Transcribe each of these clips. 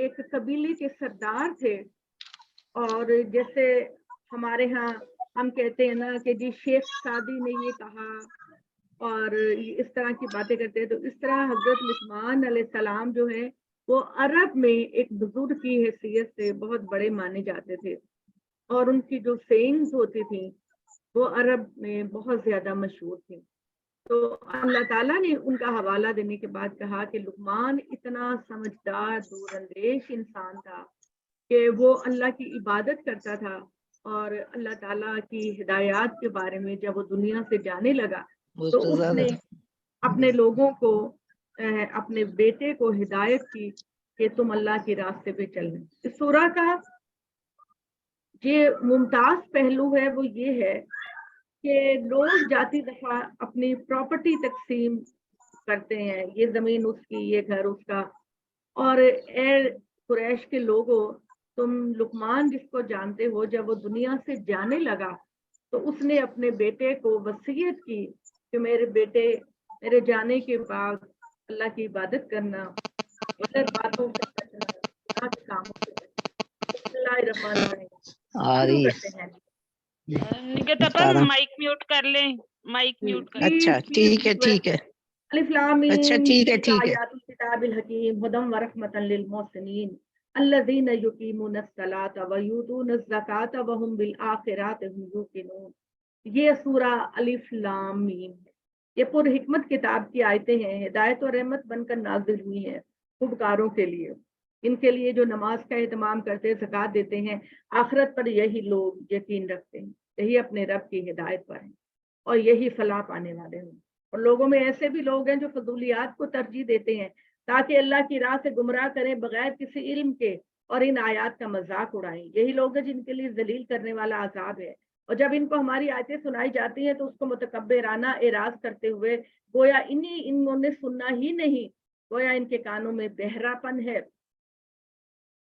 ایک قبیلے کے سردار تھے، اور جیسے ہمارے ہاں ہم کہتے ہیں نا کہ جی شیخ سعدی نے یہ کہا اور اس طرح کی باتیں کرتے ہیں، تو اس طرح حضرت لقمان علیہ السلام جو ہے وہ عرب میں ایک بزرگ کی حیثیت سے بہت بڑے مانے جاتے تھے، اور ان کی جو سینگز ہوتی تھیں وہ عرب میں بہت زیادہ مشہور تھیں۔ تو اللہ تعالیٰ نے ان کا حوالہ دینے کے بعد کہا کہ لقمان اتنا سمجھدار دور اندیش انسان تھا کہ وہ اللہ کی عبادت کرتا تھا، اور اللہ تعالیٰ کی ہدایات کے بارے میں جب وہ دنیا سے جانے لگا تو اس نے اپنے لوگوں کو اپنے بیٹے کو ہدایت کی کہ تم اللہ کے راستے پہ چلنا۔ اس سورہ کا یہ ممتاز پہلو ہے وہ یہ ہے کہ لوگ جاتی دفعہ اپنی پراپرٹی تقسیم کرتے ہیں، یہ زمین اس کی، یہ گھر اس کا، اور اے قریش کے لوگوں، تم لقمان جس کو جانتے ہو جب وہ دنیا سے جانے لگا تو اس نے اپنے بیٹے کو وصیت کی کہ میرے بیٹے میرے جانے کے بعد اللہ کی عبادت کرنا، غلط باتوں سے بچنا، گناہ کے کاموں سے بچنا۔ بسم اللہ الرحمن الرحیم، شروع کرتے ہیں۔ نگہت مائک میوٹ کر لیں، مائک میوٹ کر لیں۔ اچھا ٹھیک ہے ٹھیک ہے، الف لام میم، اچھا ٹھیک ہے ٹھیک ہے۔ آیات الکتاب الحکیم ھدی ورحمۃ للمحسنین الذین یقیمون الصلاۃ ویؤتون الزکاۃ وهم بالآخرۃ هم یوقنون۔ یہ سورہ الف لام میم ہے، یہ پر حکمت کتاب کی آیتیں ہیں، ہدایت اور رحمت بن کر نازل ہوئی ہیں خوبکاروں کے لیے، ان کے لیے جو نماز کا اہتمام کرتے ہیں، زکوٰۃ دیتے ہیں، آخرت پر یہی لوگ یقین رکھتے ہیں، یہی اپنے رب کی ہدایت پر ہیں اور یہی فلاح پانے والے ہیں۔ اور لوگوں میں ایسے بھی لوگ ہیں جو فضولیات کو ترجیح دیتے ہیں تاکہ اللہ کی راہ سے گمراہ کریں بغیر کسی علم کے اور ان آیات کا مذاق اڑائیں۔ یہی لوگ ہیں جن کے لیے ذلیل کرنے والا عذاب ہے، اور جب ان کو ہماری آیتیں سنائی جاتی ہیں تو اس کو متکبرانہ اعراض کرتے ہوئے گویا انہوں نے سننا ہی نہیں، گویا ان کے کانوں میں بہرا پن ہے،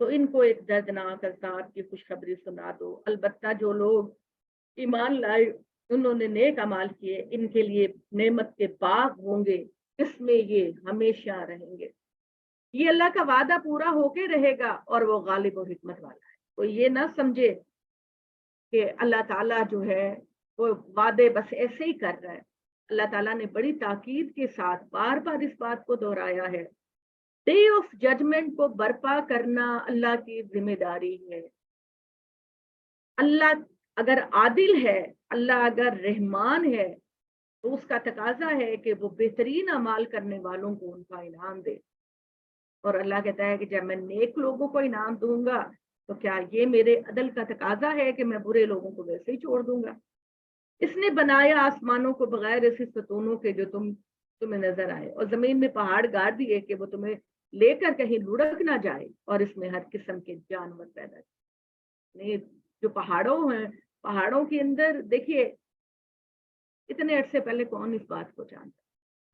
تو ان کو ایک دردناک عذاب کی خوشخبری سنا دو۔ البتہ جو لوگ ایمان لائے، انہوں نے نیک اعمال کیے، ان کے لیے نعمت کے باغ ہوں گے، اس میں یہ ہمیشہ رہیں گے۔ یہ اللہ کا وعدہ پورا ہو کے رہے گا اور وہ غالب و حکمت والا ہے۔ تو یہ نہ سمجھے کہ اللہ تعالیٰ جو ہے وہ وعدے بس ایسے ہی کر رہا ہے۔ اللہ تعالیٰ نے بڑی تاکید کے ساتھ بار بار اس بات کو دہرایا ہے، ڈے آف ججمنٹ کو برپا کرنا اللہ کی ذمہ داری ہے۔ اللہ اگر عادل ہے، اللہ اگر رحمان ہے، تو اس کا تقاضا ہے کہ وہ بہترین اعمال کرنے والوں کو ان کا انعام دے۔ اور اللہ کہتا ہے کہ جب میں نیک لوگوں کو انعام دوں گا تو کیا یہ میرے عدل کا تقاضا ہے کہ میں برے لوگوں کو ویسے ہی چھوڑ دوں گا؟ اس نے بنایا آسمانوں کو بغیر ایسے ستونوں کے جو تمہیں نظر آئے، اور زمین میں پہاڑ گاڑ دیے کہ وہ تمہیں لے کر کہیں لڑک نہ جائے، اور اس میں ہر قسم کے جانور پیدا کیے۔ جو پہاڑوں کے اندر دیکھیے، اتنے عرصے پہلے کون اس بات کو جانتا؟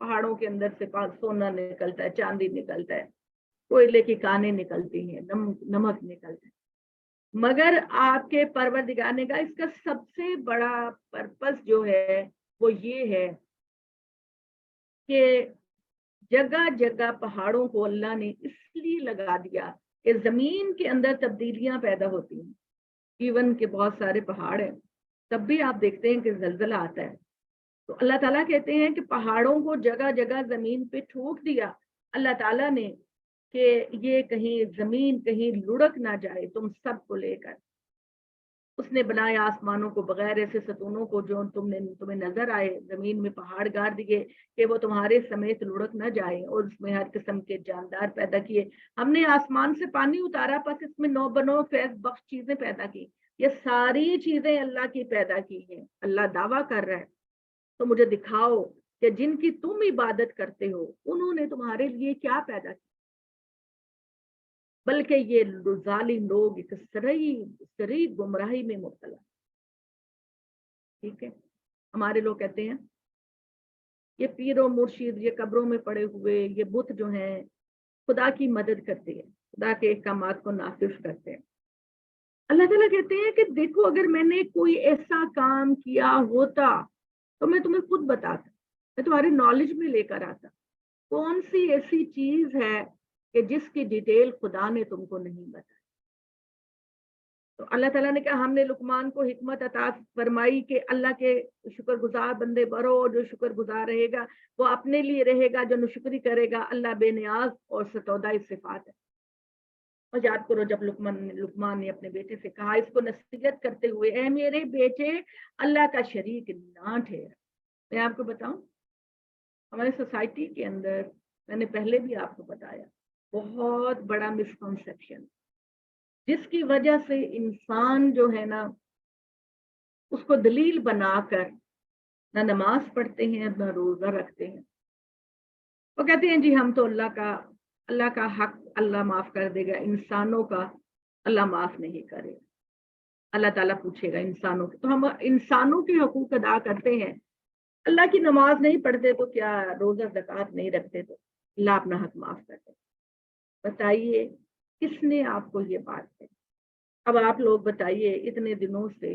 پہاڑوں کے اندر سے سونا نکلتا ہے، چاندی نکلتا ہے، کوئلے کی کانیں نکلتی ہیں، نمک نکلتا ہے، مگر آپ کے پروردگار نے کہا اس کا سب سے بڑا پرپس جو ہے وہ یہ ہے کہ جگہ جگہ پہاڑوں کو اللہ نے اس لیے لگا دیا کہ زمین کے اندر تبدیلیاں پیدا ہوتی ہیں، ایون کہ بہت سارے پہاڑ ہیں تب بھی آپ دیکھتے ہیں کہ زلزلہ آتا ہے، تو اللہ تعالیٰ کہتے ہیں کہ پہاڑوں کو جگہ جگہ زمین پہ ٹھوک دیا اللہ تعالیٰ نے کہ یہ کہیں زمین کہیں لڑک نہ جائے تم سب کو لے کر۔ اس نے بنایا آسمانوں کو بغیر ایسے ستونوں کو جو تمہیں نظر آئے، زمین میں پہاڑ گاڑ دیے کہ وہ تمہارے سمیت لڑک نہ جائے، اور اس میں ہر قسم کے جاندار پیدا کیے۔ ہم نے آسمان سے پانی اتارا، پس اس میں نو بنو فیض بخش چیزیں پیدا کی۔ یہ ساری چیزیں اللہ کی پیدا کی ہیں۔ اللہ دعویٰ کر رہا ہے تو مجھے دکھاؤ کہ جن کی تم عبادت کرتے ہو انہوں نے تمہارے لیے کیا پیدا کیا، بلکہ یہ ظالم لوگ ایک سری گمراہی میں مبتلا۔ ٹھیک ہے، ہمارے لوگ کہتے ہیں یہ پیر و مرشد، یہ قبروں میں پڑے ہوئے یہ بت جو ہیں خدا کی مدد کرتے ہیں، خدا کے احکامات کو نافذ کرتے ہیں۔ اللہ تعالیٰ کہتے ہیں کہ دیکھو اگر میں نے کوئی ایسا کام کیا ہوتا تو میں تمہیں خود بتاتا، میں تمہارے نالج میں لے کر آتا۔ کون سی ایسی چیز ہے کہ جس کی ڈیٹیل خدا نے تم کو نہیں بتائی. تو اللہ تعالیٰ نے کہا ہم نے لقمان کو حکمت عطا فرمائی کہ اللہ کے شکر گزار بندے بڑھو، جو شکر گزار رہے گا وہ اپنے لیے رہے گا، جو نشکری کرے گا اللہ بے نیاز اور ستودہ صفات ہے. اور یاد کرو جب لقمان نے اپنے بیٹے سے کہا اس کو نصیحت کرتے ہوئے، اے میرے بیٹے اللہ کا شریک نہ ٹھہر. میں آپ کو بتاؤں ہمارے سوسائٹی کے اندر، میں نے پہلے بھی آپ کو بتایا، بہت بڑا مسکنسیپشن جس کی وجہ سے انسان جو ہے نا اس کو دلیل بنا کر نہ نماز پڑھتے ہیں نہ روزہ رکھتے ہیں. وہ کہتے ہیں جی ہم تو اللہ کا حق اللہ معاف کر دے گا، انسانوں کا اللہ معاف نہیں کرے گا. اللہ تعالیٰ پوچھے گا انسانوں کے، تو ہم انسانوں کے حقوق ادا کرتے ہیں، اللہ کی نماز نہیں پڑھتے تو کیا روزہ زکوٰۃ نہیں رکھتے تو اللہ اپنا حق معاف کر دے. بتائیے کس نے آپ کو یہ بات کہی؟ اب آپ لوگ بتائیے اتنے دنوں سے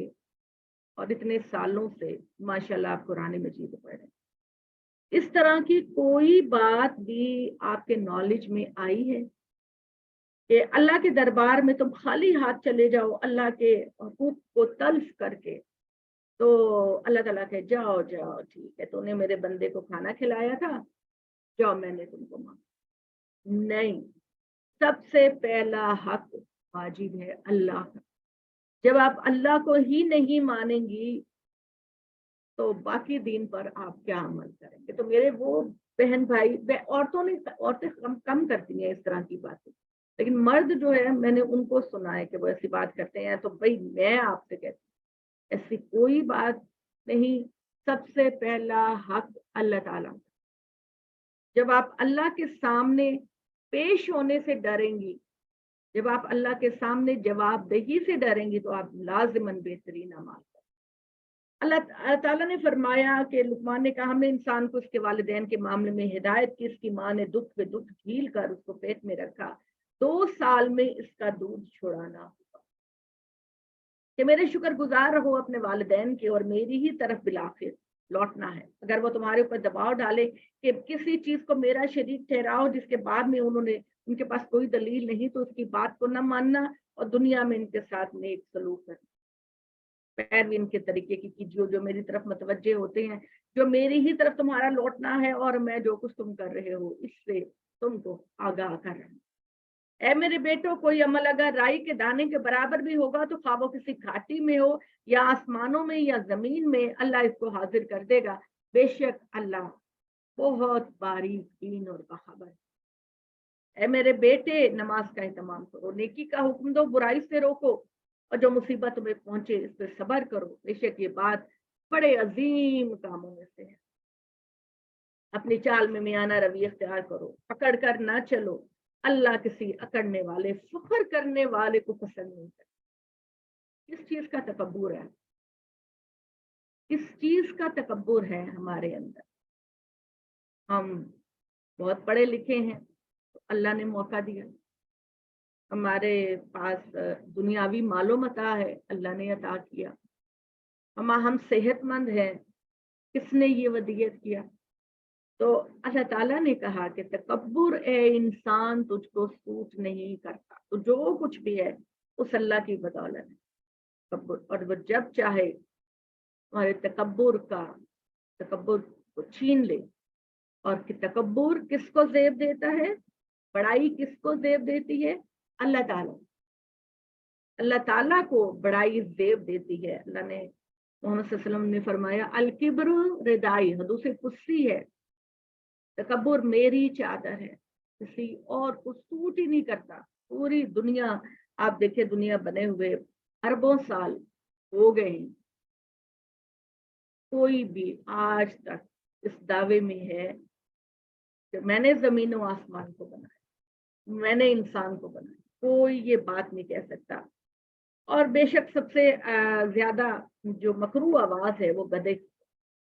اور اتنے سالوں سے ماشاءاللہ آپ قرآن مجید پڑھ رہے ہیں، اس طرح کی کوئی بات بھی آپ کے نالج میں آئی ہے کہ اللہ کے دربار میں تم خالی ہاتھ چلے جاؤ اللہ کے حقوق کو تلف کر کے، تو اللہ تعالیٰ کہ جاؤ جاؤ ٹھیک ہے تو نے میرے بندے کو کھانا کھلایا تھا، جاؤ میں نے تم کو مانگا؟ نہیں، سب سے پہلا حق واجب ہے اللہ کا. جب آپ اللہ کو ہی نہیں مانیں گی تو باقی دین پر آپ کیا عمل کریں گے؟ تو میرے وہ بہن بھائی، عورتیں کم کرتی ہیں اس طرح کی باتیں، لیکن مرد جو ہے میں نے ان کو سنا ہے کہ وہ ایسی بات کرتے ہیں. تو بھائی میں آپ سے کہتی ہوں ایسی کوئی بات نہیں. سب سے پہلا حق اللہ تعالیٰ. جب آپ اللہ کے سامنے پیش ہونے سے ڈریں گی، جب آپ اللہ کے سامنے جواب دہی سے ڈریں گی تو آپ لازماً بہترین اعمال کریں. اللہ تعالیٰ نے فرمایا کہ لقمان نے کہا ہم نے انسان کو اس کے والدین کے معاملے میں ہدایت کی، اس کی ماں نے دکھ پہ دکھ جھیل کر اس کو پیٹ میں رکھا، 2 سال میں اس کا دودھ چھڑانا ہوگا. کہ میرے شکر گزار رہو اپنے والدین کے اور میری ہی طرف بالآخر لوٹنا ہے. اگر وہ تمہارے اوپر دباؤ ڈالے کہ کسی چیز کو میرا شریک ٹھہراؤ جس کے بعد میں ان کے پاس کوئی دلیل نہیں، تو اس کی بات کو نہ ماننا اور دنیا میں ان کے ساتھ نیک سلوک کرنا، پیروی ان کے طریقے کی کیجیے جو میری طرف متوجہ ہوتے ہیں، جو میری ہی طرف تمہارا لوٹنا ہے اور میں جو کچھ تم کر رہے ہو اس سے تم کو آگاہ کر رہا ہوں. اے میرے بیٹو کوئی عمل اگر رائی کے دانے کے برابر بھی ہوگا تو خواہ وہ کسی گھاٹی میں ہو یا آسمانوں میں یا زمین میں، اللہ اس کو حاضر کر دے گا. بے شک اللہ بہت باریک بین اور باخبر ہے. اے میرے بیٹے نماز کا اہتمام کرو، نیکی کا حکم دو، برائی سے روکو، اور جو مصیبت تمہیں پہنچے اس پہ صبر کرو. بے شک یہ بات بڑے عظیم کاموں میں سے ہے. اپنی چال میں میانہ روی اختیار کرو، اکڑ کر نہ چلو. اللہ کسی اکڑنے والے فخر کرنے والے کو پسند نہیں کرتا. کس چیز کا تکبر ہے؟ کس چیز کا تکبر ہے ہمارے اندر؟ ہم بہت پڑھے لکھے ہیں، اللہ نے موقع دیا. ہمارے پاس دنیاوی مال و متاع ہے، اللہ نے عطا کیا. ہم صحت مند ہیں، کس نے یہ ودیعت کیا؟ تو اللہ تعالیٰ نے کہا کہ تکبر اے انسان تجھ کو سوٹ نہیں کرتا. تو جو کچھ بھی ہے اس اللہ کی بدولت ہے تکبر. اور وہ جب چاہے ہمارے تکبر کو چھین لے. اور کہ تکبر کس کو زیب دیتا ہے؟ بڑائی کس کو زیب دیتی ہے؟ اللہ تعالیٰ. اللہ تعالیٰ کو بڑائی زیب دیتی ہے. اللہ نے محمد صلی اللہ علیہ وسلم نے فرمایا الکبر ردائی، حدیث قدسی ہے، تکبر میری چادر ہے، کسی اور کو سوٹ ہی نہیں کرتا. پوری دنیا آپ دیکھیں، دنیا بنے ہوئے اربوں سال ہو گئے ہیں، کوئی بھی آج تک اس دعوے میں ہے کہ میں نے زمین و آسمان کو بنایا، میں نے انسان کو بنایا، کوئی یہ بات نہیں کہہ سکتا. اور بے شک سب سے زیادہ جو مکروہ آواز ہے وہ گدھے.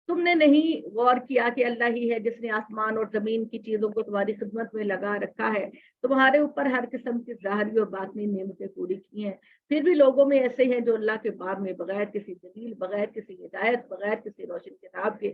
تم نے نہیں غور کیا کہ اللہ ہی ہے جس نے آسمان اور زمین کی چیزوں کو تمہاری خدمت میں لگا رکھا ہے، تمہارے اوپر ہر قسم کی ظاہری اور باطنی نعمتیں پوری کی ہیں. پھر بھی لوگوں میں ایسے ہیں جو اللہ کے باب میں بغیر کسی دلیل، بغیر کسی ہدایت، بغیر کسی روشن کتاب کے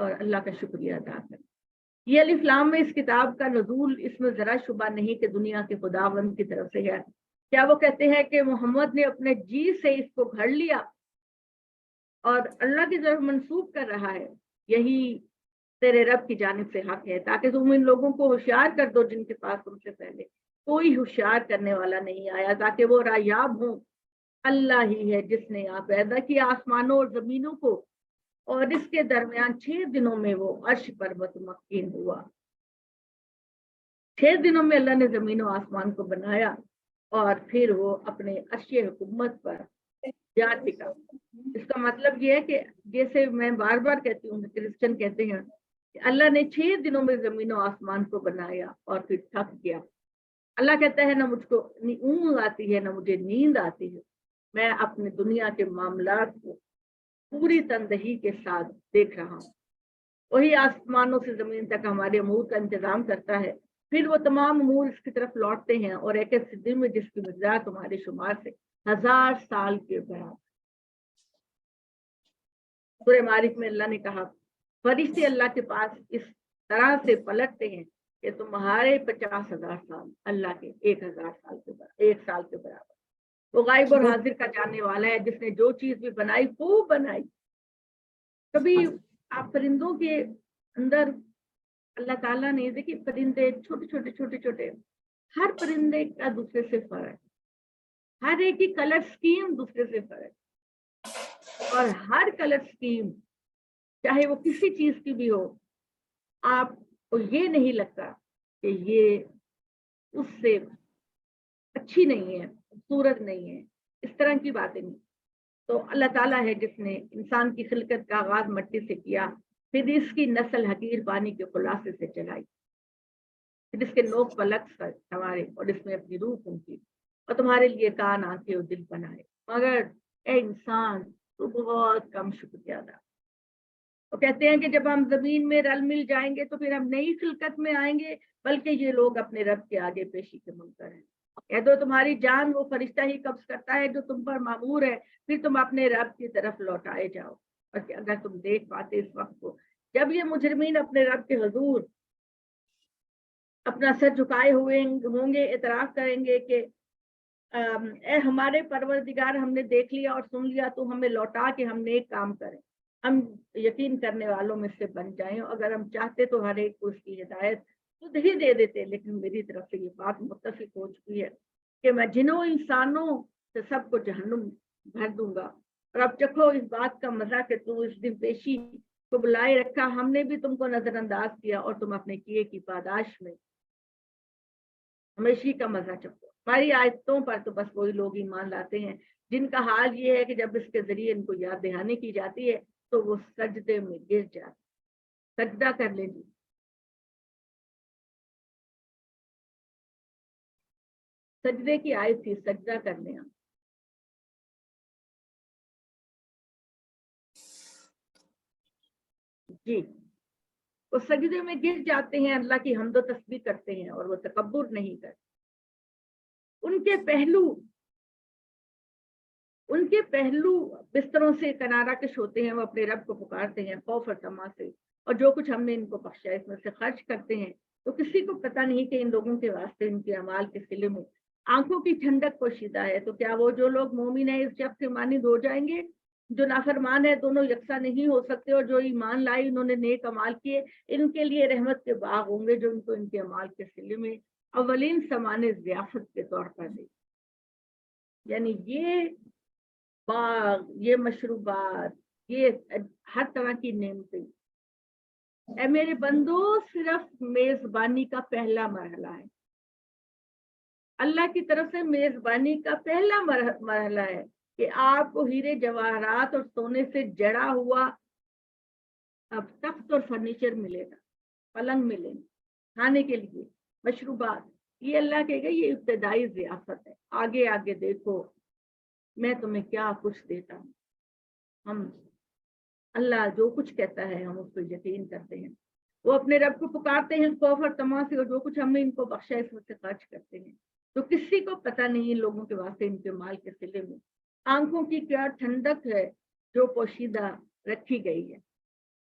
اور اللہ کا شکریہ ادا کریں۔ یہ الف لام میں اس کتاب کا نزول، اس میں ذرا شبہ نہیں کہ دنیا کے خداوند کی طرف سے ہے۔ کیا وہ کہتے ہیں کہ محمد نے اپنے جی سے اس کو گھڑ لیا اور اللہ کی طرف منسوب کر رہا ہے؟ یہی تیرے رب کی جانب سے حق ہے، تاکہ تم ان لوگوں کو ہوشیار کر دو جن کے پاس تم سے پہلے کوئی ہوشیار کرنے والا نہیں آیا، تاکہ وہ رایاب ہوں۔ اللہ ہی ہے جس نے یہاں پیدا کیا آسمانوں اور زمینوں کو، اور اس کے درمیان 6 دنوں میں وہ عرش پر مطمئن ہوا۔ 6 دنوں میں اللہ نے زمین و آسمان کو بنایا اور پھر وہ اپنے عرش حکومت پر جا ٹکا۔ اس کا مطلب یہ ہے کہ جیسے میں بار بار کہتی ہوں، کرسچن کہتے ہیں کہ اللہ نے 6 دنوں میں زمین و آسمان کو بنایا اور پھر تھک گیا۔ اللہ کہتا ہے نہ مجھ کو اونگ آتی ہے نہ مجھے نیند آتی ہے، میں اپنے دنیا کے معاملات کو پوری تندہی کے ساتھ دیکھ رہا ہوں۔ وہی آسمانوں سے زمین تک ہمارے امور کا انتظام کرتا ہے، پھر وہ تمام امور اس کی طرف لوٹتے ہیں، اور ایک ایسے دن میں جس کی مقدار تمہارے شمار سے 1000 سال کے برابر۔ سورہ معارج میں اللہ نے کہا فرشتے اللہ کے پاس اس طرح سے پلٹتے ہیں کہ تمہارے 50,000 سال اللہ کے 1,000 سال کے برابر، 1 سال کے برابر۔ وہ غائب اور حاضر کا جاننے والا ہے، جس نے جو چیز بھی بنائی خوب بنائی۔ کبھی آپ پرندوں کے اندر اللہ تعالیٰ نے دیکھیے پرندے چھوٹے چھوٹے چھوٹے چھوٹے، ہر پرندے کا دوسرے سے فرق، ہر ایک کی کلر سکیم دوسرے سے فرق، اور ہر کلر سکیم چاہے وہ کسی چیز کی بھی ہو، آپ کو یہ نہیں لگتا کہ یہ اس سے اچھی نہیں ہے، خوبصورت نہیں ہے، اس طرح کی باتیں نہیں۔ تو اللہ تعالیٰ ہے جس نے انسان کی خلقت کا آغاز مٹی سے کیا، پھر اس کی نسل حقیر پانی کے خلاصے سے چلائی، پھر اس کے نوک پلک سنوارے اور اس میں اپنی روح پھونکی، اور تمہارے لیے کان، آنکھیں اور دل بنائے، مگر اے انسان تو بہت کم شکریہ ادا۔ وہ کہتے ہیں کہ جب ہم زمین میں رل مل جائیں گے تو پھر ہم نئی خلقت میں آئیں گے، بلکہ یہ لوگ اپنے رب کے آگے پیشی کے منکر ہیں۔ کہہ دو تمہاری جان وہ فرشتہ ہی قبض کرتا ہے جو تم پر مامور ہے، پھر تم اپنے رب کی طرف لوٹائے جاؤ۔ اور کہ اگر تم دیکھ پاتے اس وقت کو جب یہ مجرمین اپنے رب کے حضور اپنا سر جھکائے ہوئے ہوں گے، اعتراف کریں گے کہ اے ہمارے پروردگار، ہم نے دیکھ لیا اور سن لیا، تو ہمیں لوٹا کہ ہم نیک کام کریں، ہم یقین کرنے والوں میں سے بن جائیں۔ اگر ہم چاہتے تو ہر ایک کو اس کی ہدایت خود ہی دے دیتے، لیکن میری طرف سے یہ بات متفق ہو چکی ہے کہ میں جنوں انسانوں سے سب کو جہنم بھر دوں گا۔ اور اب چکھو اس بات کا مزہ کہ تو اس دن پیشی کو بلائے رکھا، ہم نے بھی تم کو نظر انداز کیا اور تم اپنے کیے کی پاداش میں ہمیشہ کا مزہ چکھو۔ ہماری آیتوں پر تو بس وہی لوگ ایمان لاتے ہیں جن کا حال یہ ہے کہ جب اس کے ذریعے ان کو یاد دہانی کی جاتی ہے تو وہ سجدے میں گر جاتے۔ سجدہ کر لیں جی، سجدے کی آیت تھی، سجدہ کر لیں۔ جی، وہ سجدے میں گر جاتے ہیں، اللہ کی حمد و تسبیح کرتے ہیں اور وہ تکبر نہیں کرتے۔ ان کے پہلو بستروں سے کنارہ کش ہوتے ہیں، وہ اپنے رب کو پکارتے ہیں خوف اور طمع سے، اور جو کچھ ہم نے ان کو بخشا اس میں سے خرچ کرتے ہیں۔ تو کسی کو پتہ نہیں کہ ان لوگوں کے واسطے ان کے اعمال کے صلے میں آنکھوں کی ٹھنڈک پوشیدہ ہے۔ تو کیا وہ جو لوگ مومن ہیں اس شخص سے مانند ہو جائیں گے؟ جو نافرمان ہے دونوں یکساں نہیں ہو سکتے، اور جو ایمان لائے انہوں نے نیک اعمال کیے، ان کے لیے رحمت کے باغ ہوں گے جو ان کو ان کے اعمال کے صلے میں اولین سامان ضیافت کے طور پر دے۔ یعنی یہ باغ، یہ مشروبات، یہ ہر طرح کی نعمتیں، اے میرے بندو صرف میزبانی کا پہلا مرحلہ ہے۔ اللہ کی طرف سے میزبانی کا پہلا مرحلہ ہے کہ آپ کو ہیرے جواہرات اور سونے سے جڑا ہوا اب تخت اور فرنیچر ملے گا، پلنگ ملیں گے، کھانے کے لیے مشروبات۔ یہ اللہ کہے گا یہ ابتدائی ضیافت ہے، آگے آگے دیکھو میں تمہیں کیا کچھ دیتا ہوں۔ ہم اللہ جو کچھ کہتا ہے ہم اس کو یقین کرتے ہیں۔ وہ اپنے رب کو پکارتے ہیں خوف اور طمع سے، اور جو کچھ ہم نے ان کو بخشا اس میں سے خرچ کرتے ہیں۔ تو کسی کو پتہ نہیں ان لوگوں کے واسطے ان کے مال کے صلے میں آنکھوں کی کیا ٹھنڈک ہے جو پوشیدہ رکھی گئی ہے۔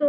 تو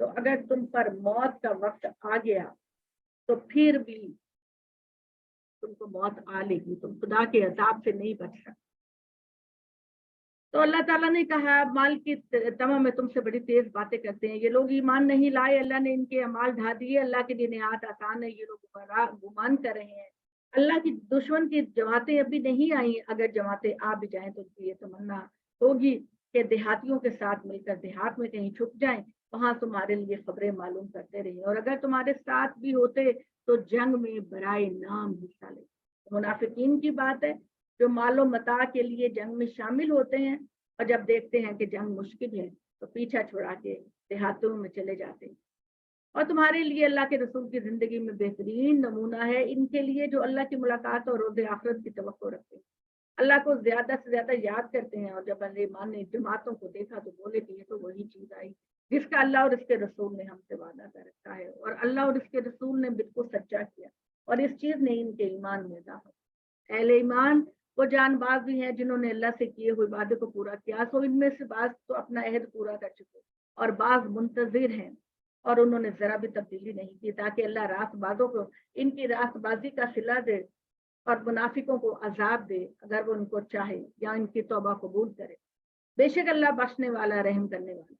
تو اگر تم پر موت کا وقت آ گیا تو پھر بھی تم کو موت آ لے گی، تم خدا کے عذاب سے نہیں بچ سکتے۔ تو اللہ تعالیٰ نے کہا مال کی تمام میں تم سے بڑی تیز باتیں کرتے ہیں، یہ لوگ ایمان نہیں لائے، اللہ نے ان کے اعمال ڈھا دیے، اللہ کے لیے نہایت آسان ہے، یہ لوگ گمان کر رہے ہیں۔ اللہ کی دشمن کی جماعتیں ابھی نہیں آئی، اگر جماعتیں آ بھی جائیں تو یہ تمنا ہوگی کہ دیہاتیوں کے ساتھ مل کر دیہات میں کہیں چھپ جائیں، وہاں تمہارے لیے خبریں معلوم کرتے رہیں، اور اگر تمہارے ساتھ بھی ہوتے تو جنگ میں برائے نام حصہ لے۔ منافقین کی بات ہے جو مال و متاع کے لیے جنگ میں شامل ہوتے ہیں اور جب دیکھتے ہیں کہ جنگ مشکل ہے تو پیچھا چھڑا کے دیہاتوں میں چلے جاتے ہیں۔ اور تمہارے لیے اللہ کے رسول کی زندگی میں بہترین نمونہ ہے ان کے لیے جو اللہ کی ملاقات اور روز آخرت کی توقع رکھتے ہیں، اللہ کو زیادہ سے زیادہ یاد کرتے ہیں، اور جب اہل ایمان نے جماعتوں کو دیکھا تو بولے کہ یہ تو وہی چیز آئی جس کا اللہ اور اس کے رسول نے ہم سے وعدہ کر رکھا ہے، اور اللہ اور اس کے رسول نے بالکل سچا کیا، اور اس چیز نے ان کے ایمان میں اضافہ۔ اہل ایمان وہ جان باز بھی ہیں جنہوں نے اللہ سے کیے ہوئے وعدے کو پورا کیا، سو ان میں سے بعض تو اپنا عہد پورا کر چکے اور بعض منتظر ہیں، اور انہوں نے ذرا بھی تبدیلی نہیں کی تاکہ اللہ راست بازوں کو ان کی راست بازی کا صلہ دے اور منافقوں کو عذاب دے اگر وہ ان کو چاہے یا ان کی توبہ قبول کرے۔ بے شک اللہ بخشنے والا رحم کرنے والا۔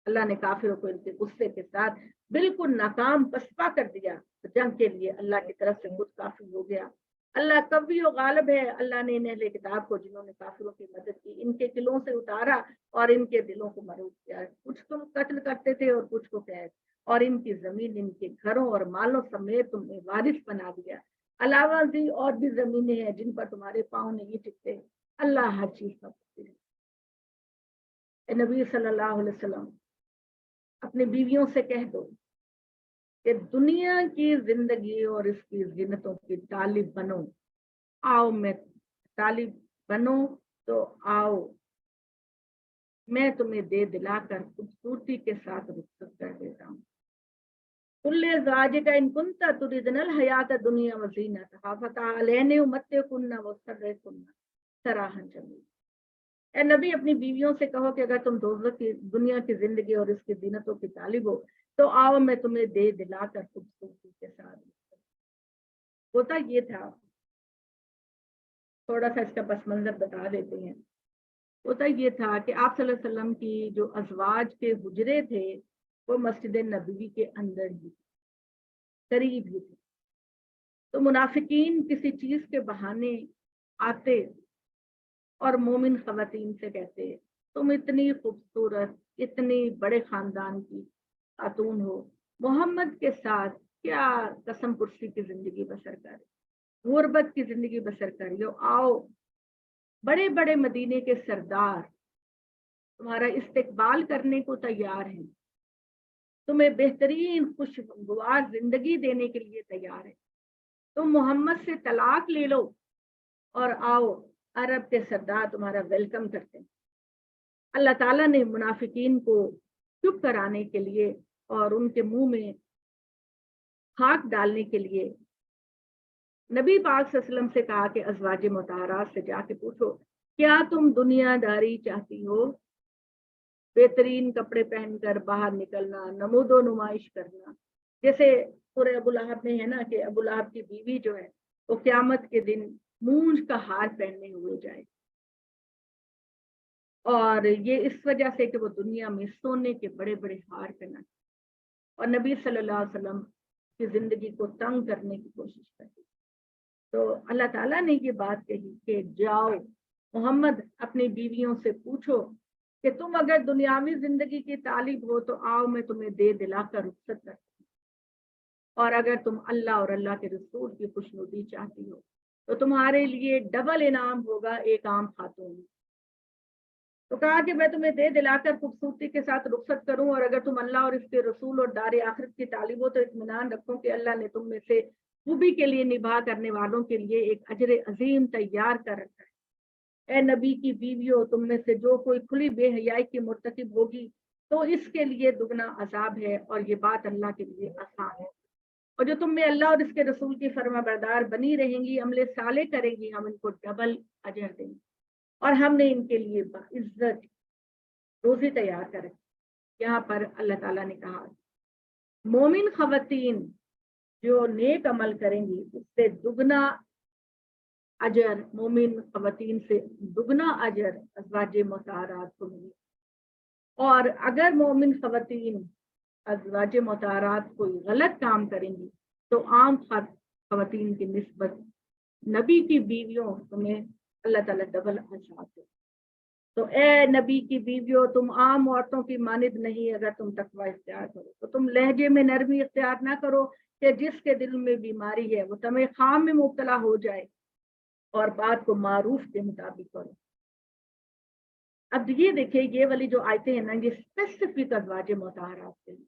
اللہ نے کافروں کو ان کے غصے کے ساتھ بالکل ناکام پسپا کر دیا، جنگ کے لیے اللہ کی طرف سے خود کافی ہو گیا۔ اللہ قوی و غالب ہے، اللہ نے ان اہل کتاب کو جنہوں نے کافروں کی مدد کی ان کے قلعوں سے اتارا اور ان کے دلوں کو مروب کیا، کچھ تم قتل کرتے تھے اور کچھ کو قید، اور ان کی زمین ان کے گھروں اور مالوں سمیت تم نے وارث بنا دیا۔ علاوہ ازیں اور بھی زمینیں ہیں جن پر تمہارے پاؤں نہیں ٹکتے، اللہ ہر چیز کا قادر ہے۔ اے نبی صلی اللہ علیہ وسلم اپنی بیویوں سے کہہ دو کہ دنیا کی زندگی اور اس کی زینتوں کی طالب بنو، آؤ میں طالب بنو تو آؤ میں تمہیں دے دلا کر خوبصورتی کے ساتھ رخصت کر دیتا ہوں۔ کل ازواجک ان کنت تردن الحیات الدنیا وزینتہا فتعالین امتعکن واسرحکن سراحا جمیلا۔ اے نبی اپنی بیویوں سے کہو کہ اگر تم دوزخ کی دنیا کی زندگی اور اس کی زینتوں کی طالب ہو تو آؤ میں تمہیں دے دلا کر خوبصورتی کے ساتھ۔ ہوتا یہ تھا، تھوڑا سا اس کا پس منظر بتا دیتے ہیں۔ ہوتا یہ تھا کہ آپ صلی اللہ علیہ وسلم کی جو ازواج کے حجرے تھے وہ مسجد نبوی کے اندر ہی قریب ہی تھے، تو منافقین کسی چیز کے بہانے آتے اور مومن خواتین سے کہتے تم اتنی خوبصورت اتنی بڑے خاندان کی خاتون ہو، محمد کے ساتھ کیا قسم پرسی کی زندگی بسر کر، غربت کی زندگی بسر کر لو، آؤ بڑے بڑے مدینے کے سردار تمہارا استقبال کرنے کو تیار ہیں، تمہیں بہترین خوشگوار زندگی دینے کے لیے تیار ہے، تم محمد سے طلاق لے لو اور آؤ عرب کے سردار تمہارا ویلکم کرتے ہیں۔ اللہ تعالیٰ نے منافقین کو چپ کرانے کے لیے اور ان کے منہ میں خاک ڈالنے کے لیے نبی پاک صلی اللہ علیہ وسلم سے کہا کہ ازواج مطہرات سے جا کے پوچھو کیا تم دنیا داری چاہتی ہو، بہترین کپڑے پہن کر باہر نکلنا، نمود و نمائش کرنا، جیسے سورہ ابو لہب میں ہے نا کہ ابو لہب کی بیوی جو ہے وہ قیامت کے دن مونج کا ہار پہننے ہوئے جائے، اور یہ اس وجہ سے کہ وہ دنیا میں سونے کے بڑے بڑے ہار پہنا، اور نبی صلی اللہ علیہ وسلم کی زندگی کو تنگ کرنے کی کوشش کرتی۔ تو اللہ تعالیٰ نے یہ بات کہی کہ جاؤ محمد اپنی بیویوں سے پوچھو کہ تم اگر دنیاوی زندگی کی طالب ہو تو آؤ میں تمہیں دے دلا کر رخصت کرتی ہوں، اور اگر تم اللہ اور اللہ کے رسول کی خوشنودی چاہتی ہو تو تمہارے لیے ڈبل انعام ہوگا ایک عام خاتون۔ تو کہا کہ میں تمہیں دے دلا کر خوبصورتی کے ساتھ رخصت کروں، اور اگر تم اللہ اور اس کے رسول اور دار آخرت کی طالب ہو تو اطمینان رکھو کہ اللہ نے تم میں سے خوبی کے لیے نبھا کرنے والوں کے لیے ایک اجر عظیم تیار کر رکھا ہے۔ اے نبی کی بیویوں تم میں سے جو کوئی کھلی بے حیائی کی مرتکب ہوگی تو اس کے لیے دگنا عذاب ہے، اور یہ بات اللہ کے لیے آسان ہے، اور جو تم میں اللہ اور اس کے رسول کی فرما بردار بنی رہیں گی، عمل صالح کریں گی، ہم ان کو ڈبل اجر دیں گے، اور ہم نے ان کے لیے باعزت روزی تیار کر رکھی۔ یہاں پر اللہ تعالیٰ نے کہا مومن خواتین جو نیک عمل کریں گی اس سے دگنا اجر، مومن خواتین سے دگنا اجر ازواج مطہرات کو ملے. اور اگر مومن خواتین ازواج مطہرات کوئی غلط کام کریں گی تو عام خواتین کی نسبت نبی کی بیویوں تمہیں اللہ تعالیٰ ڈبل اجر دے. تو اے نبی کی بیویوں، تم عام عورتوں کی مانند نہیں. اگر تم تقوی اختیار کرو تو تم لہجے میں نرمی اختیار نہ کرو کہ جس کے دل میں بیماری ہے وہ تمہیں خام میں مبتلا ہو جائے، اور بات کو معروف کے مطابق کرو. اب یہ دیکھیں، یہ والی جو آیتیں ہیں نا، یہ اسپیسیفک ازواج مطہرات کے لیے.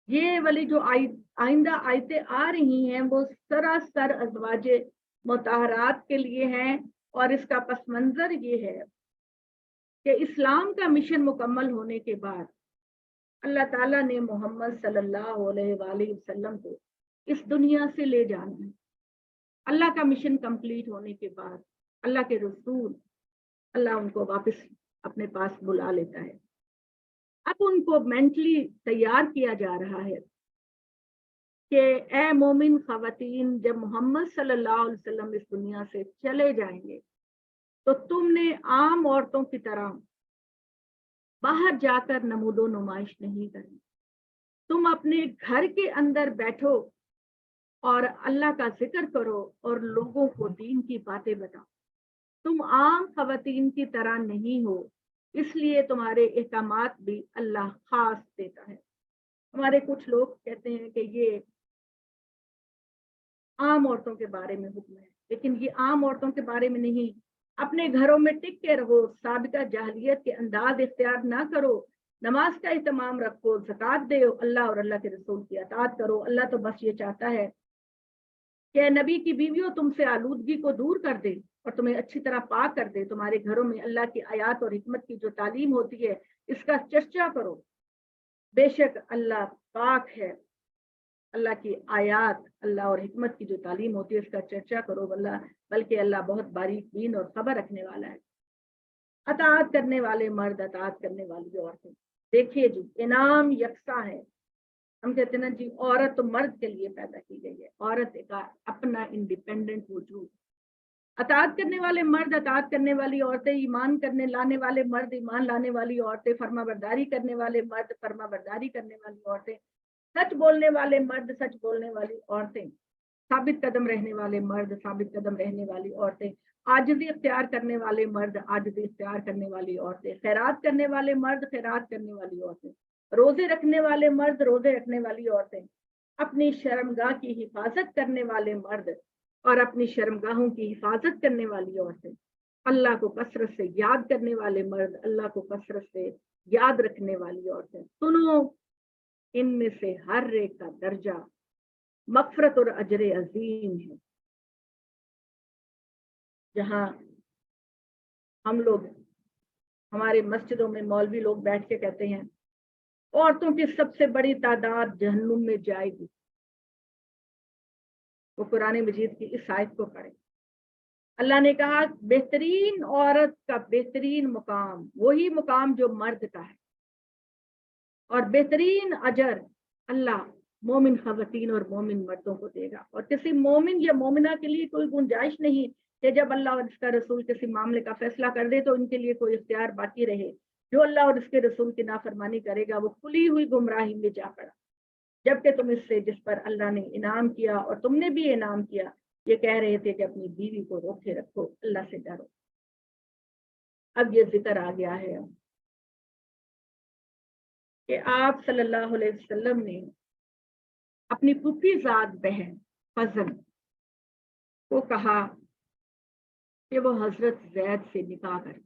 یہ والی جو آئندہ آیتیں آ رہی ہیں وہ سراسر ازواج مطہرات کے لیے ہیں. اور اس کا پس منظر یہ ہے کہ اسلام کا مشن مکمل ہونے کے بعد اللہ تعالیٰ نے محمد صلی اللہ علیہ وآلہ وسلم کو اس دنیا سے لے جانا ہے. اللہ کا مشن کمپلیٹ ہونے کے بعد اللہ کے رسول، اللہ ان کو واپس اپنے پاس بلا لیتا ہے. اب ان کو مینٹلی تیار کیا جا رہا ہے کہ اے مومن خواتین، جب محمد صلی اللہ علیہ وسلم اس دنیا سے چلے جائیں گے تو تم نے عام عورتوں کی طرح باہر جا کر نمود و نمائش نہیں کرنی. تم اپنے گھر کے اندر بیٹھو اور اللہ کا ذکر کرو اور لوگوں کو دین کی باتیں بتاؤ. تم عام خواتین کی طرح نہیں ہو، اس لیے تمہارے احکامات بھی اللہ خاص دیتا ہے. ہمارے کچھ لوگ کہتے ہیں کہ یہ عام عورتوں کے بارے میں حکم ہے، لیکن یہ عام عورتوں کے بارے میں نہیں. اپنے گھروں میں ٹک کے رہو، سابقہ جاہلیت کے انداز اختیار نہ کرو، نماز کا اہتمام رکھو، زکوٰۃ دو، اللہ اور اللہ کے رسول کی اطاعت کرو. اللہ تو بس یہ چاہتا ہے کہ نبی کی بیویوں تم سے آلودگی کو دور کر دے اور تمہیں اچھی طرح پاک کر دے. تمہارے گھروں میں اللہ کی آیات اور حکمت کی جو تعلیم ہوتی ہے اس کا چرچا کرو. بے شک اللہ پاک ہے. اللہ کی آیات، اللہ اور حکمت کی جو تعلیم ہوتی ہے اس کا چرچا کرو. بلکہ اللہ بہت باریک بین اور خبر رکھنے والا ہے. اطاعت کرنے والے مرد، اطاعت کرنے والی عورتیں، دیکھیے جی انعام یکساں ہے. ہم کہتے ہیں نا جی عورت تو مرد کے لیے پیدا کی گئی ہے، عورت کا اپنا انڈیپینڈنٹ وجود. اطاعت کرنے والے مرد، اطاعت کرنے والی عورتیں، ایمان لانے والے مرد، ایمان لانے والی عورتیں، فرما برداری کرنے والے مرد، فرما برداری کرنے والی عورتیں، سچ بولنے والے مرد، سچ بولنے والی عورتیں، ثابت قدم رہنے والے مرد، ثابت قدم رہنے والی عورتیں، عاجزی اختیار کرنے والے مرد، عاجزی اختیار کرنے والی عورتیں، خیرات کرنے والے مرد، خیرات کرنے والی عورتیں، روزے رکھنے والے مرد، روزے رکھنے والی عورتیں، اپنی شرمگاہ کی حفاظت کرنے والے مرد اور اپنی شرمگاہوں کی حفاظت کرنے والی عورتیں، اللہ کو کثرت سے یاد کرنے والے مرد، اللہ کو کثرت سے یاد رکھنے والی عورتیں. سنو، ان میں سے ہر ایک کا درجہ مغفرت اور اجر عظیم ہے. جہاں ہم لوگ ہمارے مسجدوں میں مولوی لوگ بیٹھ کے کہتے ہیں عورتوں کی سب سے بڑی تعداد جہنم میں جائے گی، وہ قرآن مجید کی اس آیت کو پڑھیں. اللہ نے کہا بہترین عورت کا بہترین مقام وہی مقام جو مرد کا ہے، اور بہترین اجر اللہ مومن خواتین اور مومن مردوں کو دے گا. اور کسی مومن یا مومنہ کے لیے کوئی گنجائش نہیں کہ جب اللہ اور اس کا رسول کسی معاملے کا فیصلہ کر دے تو ان کے لیے کوئی اختیار باقی رہے. جو اللہ اور اس کے رسول کی نافرمانی کرے گا وہ کھلی ہوئی گمراہی میں جا پڑا. جبکہ تم اس سے جس پر اللہ نے انعام کیا اور تم نے بھی انعام کیا یہ کہہ رہے تھے کہ اپنی بیوی کو روکے رکھو، اللہ سے ڈرو. اب یہ ذکر آ گیا ہے کہ آپ صلی اللہ علیہ وسلم نے اپنی پھوپھی زاد بہن فضل کو کہا کہ وہ حضرت زید سے نکاح کرے.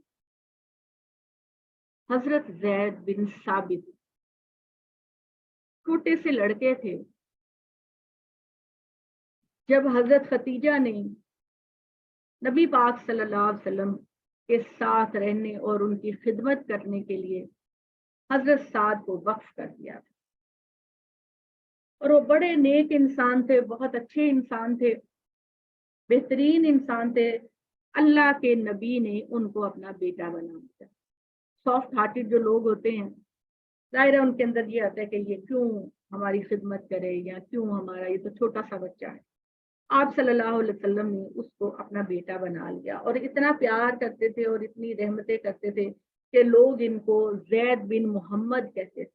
حضرت زید بن ثابت چھوٹے سے لڑکے تھے. جب حضرت خدیجہ نے نبی پاک صلی اللہ علیہ وسلم کے ساتھ رہنے اور ان کی خدمت کرنے کے لیے حضرت سعد کو وقف کر دیا تھا، اور وہ بڑے نیک انسان تھے، بہت اچھے انسان تھے، بہترین انسان تھے. اللہ کے نبی نے ان کو اپنا بیٹا بنا دیا. سافٹ ہارٹڈ جو لوگ ہوتے ہیں ظاہر ہے ان کے اندر یہ آتا ہے کہ یہ کیوں ہماری خدمت کرے یا کیوں ہمارا یہ تو چھوٹا سا بچہ ہے. آپ صلی اللہ علیہ وسلم نے اس کو اپنا بیٹا بنا لیا اور اتنا پیار کرتے تھے اور اتنی رحمتیں کرتے تھے کہ لوگ ان کو زید بن محمد کہتے تھے.